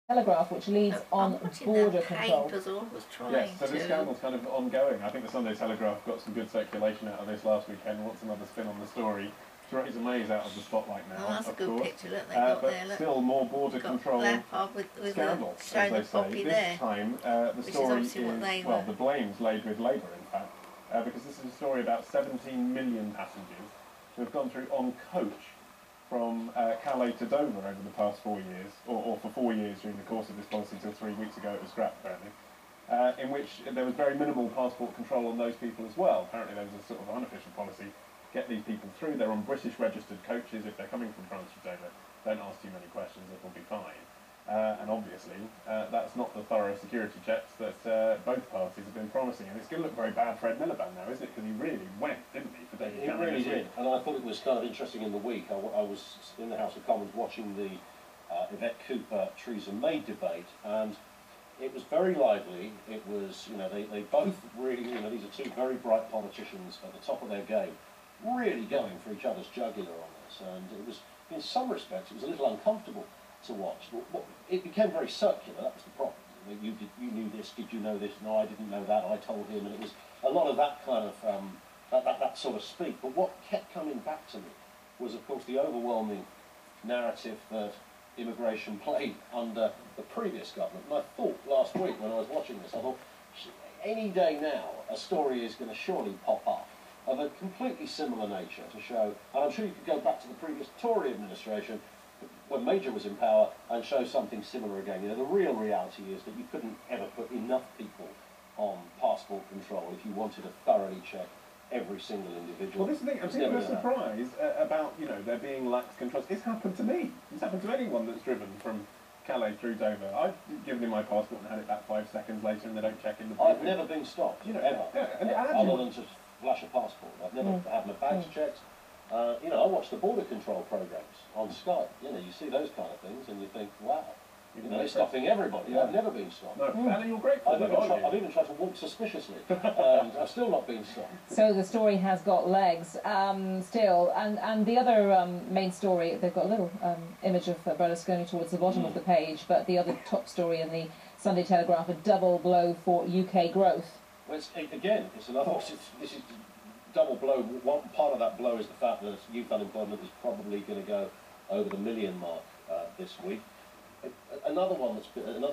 Telegraph, which leads on border control. Yes, so this scandal's kind of ongoing. I think the Sunday Telegraph got some good circulation out of this last weekend. Wants another spin on the story to raise a maze out of the spotlight now. Oh, that's of a good course. picture. Look, they got but there. Look. Still more border control with scandal, showing as they the poppy say. there. This time, the story is, well, the blame's laid with Labour, in fact, because this is a story about 17 million passengers who have gone through on coach from Calais to Dover over the past 4 years, or for 4 years during the course of this policy until 3 weeks ago it was scrapped apparently, in which there was very minimal passport control on those people as well. Apparently there was a sort of unofficial policy, get these people through, they're on British registered coaches, if they're coming from France to Dover, don't ask too many questions, it'll be fine. And obviously, that's not the thorough security checks that both parties have been promising. And it's going to look very bad for Ed Miliband now, isn't it? Because he really went, didn't he, for David Cameron? He really did. And I thought it was kind of interesting in the week. I was in the House of Commons watching the Yvette Cooper-Theresa May debate, and it was very lively. It was, you know, they both really, you know, these are two very bright politicians at the top of their game, really going for each other's jugular on this. And it was, in some respects, it was a little uncomfortable to watch. It became very circular, that was the problem. You knew this, did you know this? No, I didn't know that, I told him, and it was a lot of that kind of, that sort of speak. But what kept coming back to me was, of course, the overwhelming narrative that immigration played under the previous government. And I thought last week when I was watching this, I thought, any day now, a story is going to surely pop up of a completely similar nature to show, and I'm sure you could go back to the previous Tory administration when Major was in power and show something similar again. You know, the real reality is that you couldn't ever put enough people on passport control if you wanted to thoroughly check every single individual. Well, this is the thing, I'm seeing a surprise about, you know, there being lax controls. It's happened to me. It's happened to anyone that's driven from Calais through Dover. I've given him my passport and had it back 5 seconds later and they don't check in the I've never been stopped, you know, ever, yeah, other than to flash a passport. I've never had my bags checked. You know, I watch the border control programs on Skype. You know, you see those kind of things and you think, wow, you know, they're stopping everybody. Yeah. I've never been stopped. No, and you're grateful. I've even tried to walk suspiciously, and I've still not been stopped. So the story has got legs still, and the other main story, they've got a little image of Berlusconi towards the bottom of the page, but the other top story in the Sunday Telegraph, a double blow for UK growth. Well, it's another. This is double blow. One part of that blow is the fact that youth unemployment is probably going to go over the 1 million mark this week. Another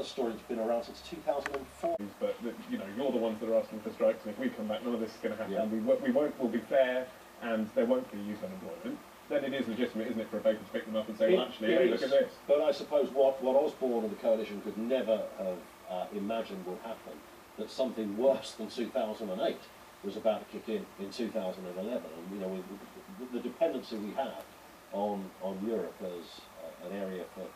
story that's been around since 2004. But you know, you're the ones that are asking for strikes, and if we come back, none of this is going to happen. Yeah. We'll be fair, and there won't be youth unemployment. Then it is legitimate, isn't it, for a paper to pick them up and say, well, actually, hey, look at this. But I suppose what Osborne and the coalition could never have imagined would happen, that something worse than 2008 was about to kick in 2011. And you know, with the dependency we have on Europe as an area that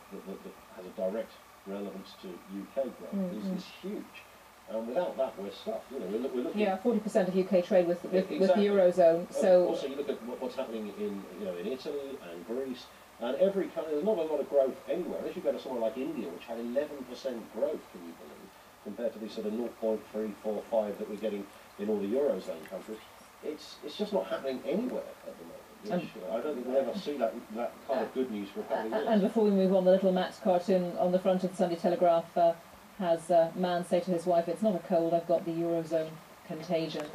has a direct relevance to UK growth is huge. And without that, we're stuck. You know, we're looking. Yeah, 40% of UK trade with the Eurozone. So also, you look at what's happening in Italy and Greece, and every country. There's not a lot of growth anywhere. Unless you go to somewhere like India, which had 11% growth, can you believe, compared to the sort of 0.345 that we're getting in all the Eurozone countries. It's just not happening anywhere at the moment. Which, I don't think we'll ever see that kind of good news for a couple of years. And before we move on, the little Max cartoon on the front of the Sunday Telegraph has a man say to his wife, "It's not a cold, I've got the Eurozone contagion."